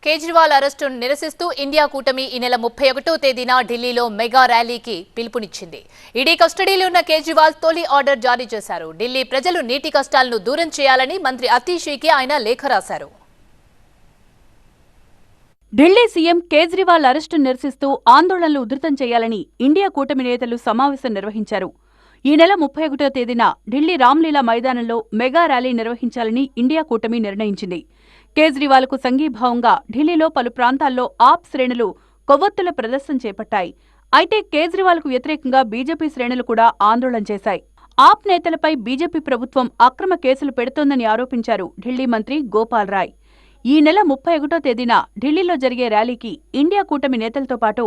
కేజ్రీవాల్ అరెస్టును నిరసిస్తూ ఇండియా కూటమి ఈ నెల 31వ తేదీన ఢిల్లీలో మెగా ర్యాలీకి పిలుపునిచ్చింది. ఈడీ కస్టడీలో ఉన్న కేజ్రీవాల్ తొలి ఆర్డర్ జారీ చేశారు. ఢిల్లీ ప్రజలు నీటి కష్టాలను దూరం చేయాలని మంత్రి అతీషీకి ఆయన లేఖ రాశారు. ఢిల్లీ సీఎం కేజ్రీవాల్ అరెస్టును నిరసిస్తూ ఆందోళనలు ఉధృతం చేయాలని ఇండియా కూటమి నేతలు సమావేశం నిర్వహించారు. ఈ నెల 31వ తేదీన ఢిల్లీ రామ్లీలా మైదానంలో మెగా ర్యాలీ నిర్వహించాలని ఇండియా కూటమి నిర్ణయించింది. కేజ్రీవాల్కు సంఘీభావంగా ఢిల్లీలో పలు ప్రాంతాల్లో ఆప్ శ్రేణులు కొవ్వొత్తుల ప్రదర్శన చేపట్టాయి. అయితే కేజ్రీవాల్కు వ్యతిరేకంగా బీజేపీ శ్రేణులు కూడా ఆందోళన చేశాయి. ఆప్ నేతలపై బీజేపీ ప్రభుత్వం అక్రమ కేసులు పెడుతోందని ఆరోపించారు ఢిల్లీ మంత్రి గోపాల్ రాయ్. ఈ నెల 31వ తేదీన ఢిల్లీలో జరిగే ర్యాలీకి ఇండియా కూటమి నేతలతో పాటు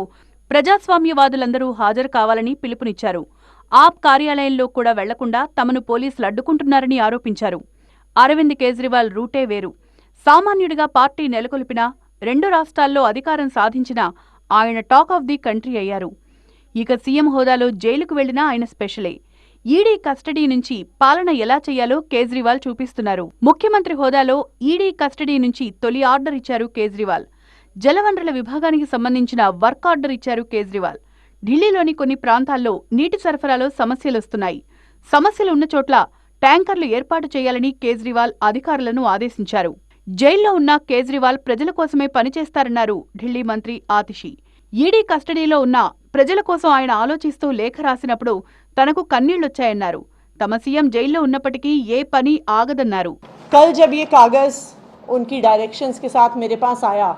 ప్రజాస్వామ్యవాదులందరూ హాజరు కావాలని పిలుపునిచ్చారు. ఆప్ కార్యాలయంలో కూడా వెళ్లకుండా తమను పోలీసులు అడ్డుకుంటున్నారని ఆరోపించారు. అరవింద్ కేజ్రీవాల్ రూటే వేరు. సామాన్యుడిగా పార్టీ నెలకొల్పినా 2 రాష్ట్రాల్లో అధికారం సాధించినా ఆయన టాక్ ఆఫ్ ది కంట్రీ అయ్యారు. ఇక సీఎం హోదాలో జైలుకు వెళ్లినా ఆయన స్పెషలే. ఈడీ కస్టడీ నుంచి పాలన ఎలా చేయాలో కేజ్రీవాల్ చూపిస్తున్నారు. ముఖ్యమంత్రి హోదాలో ఈడీ కస్టడీ నుంచి తొలి ఆర్డర్ ఇచ్చారు కేజ్రీవాల్. జలవనరుల విభాగానికి సంబంధించిన వర్క్ ఆర్డర్ ఇచ్చారు కేజ్రీవాల్. ఢిల్లీలోని కొన్ని ప్రాంతాల్లో నీటి సరఫరాలో సమస్యలొస్తున్నాయి. సమస్యలు ఉన్న చోట్ల ట్యాంకర్లు ఏర్పాటు చేయాలని కేజ్రీవాల్ అధికారులను ఆదేశించారు. జైల్లో ఉన్న కేజ్రీవాల్ ప్రజల కోసమే పనిచేస్తారన్నారు ఢిల్లీ మంత్రి ఆతిషి. ఈడీ కస్టడీలో ఉన్న ప్రజల కోసం ఆయన ఆలోచిస్తూ లేఖ రాసినప్పుడు తనకు కన్నీళ్లొచ్చాయన్నారు. తమ సీఎం జైల్లో ఉన్నప్పటికీ ఏ పని ఆగదన్నారు. कल जब ये कागज उनकी डायरेक्शंस के साथ मेरे पास आया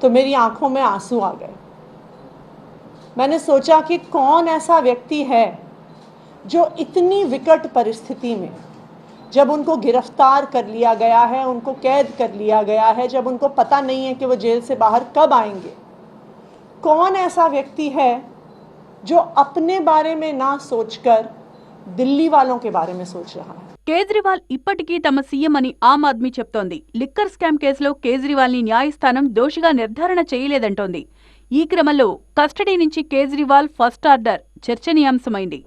तो मेरी आंखों में आंसू आ गए. मैंने सोचा कि कौन ऐसा व्यक्ति है जो इतनी विकट परिस्थिति में, जब उनको गिरफ्तार कर लिया गया है, उनको कैद कर लिया गया है, जब उनको पता नहीं है कि वो जेल से बाहर कब आएंगे, कौन ऐसा व्यक्ति है जो अपने बारे में ना सोचकर दिल्ली वालों के बारे में सोच रहा है. కేజ్రీవాల్ ఇప్పటికీ తమ సీఎం అని ఆమ్ ఆద్మీ చెప్తోంది. లిక్కర్ స్కామ్ కేసులో కేజ్రీవాల్ని న్యాయస్థానం దోషిగా నిర్ధారణ చేయలేదంటోంది. ఈ క్రమంలో కస్టడీ నుంచి కేజ్రీవాల్ ఫస్ట్ ఆర్డర్ చర్చనీయాంశమైంది.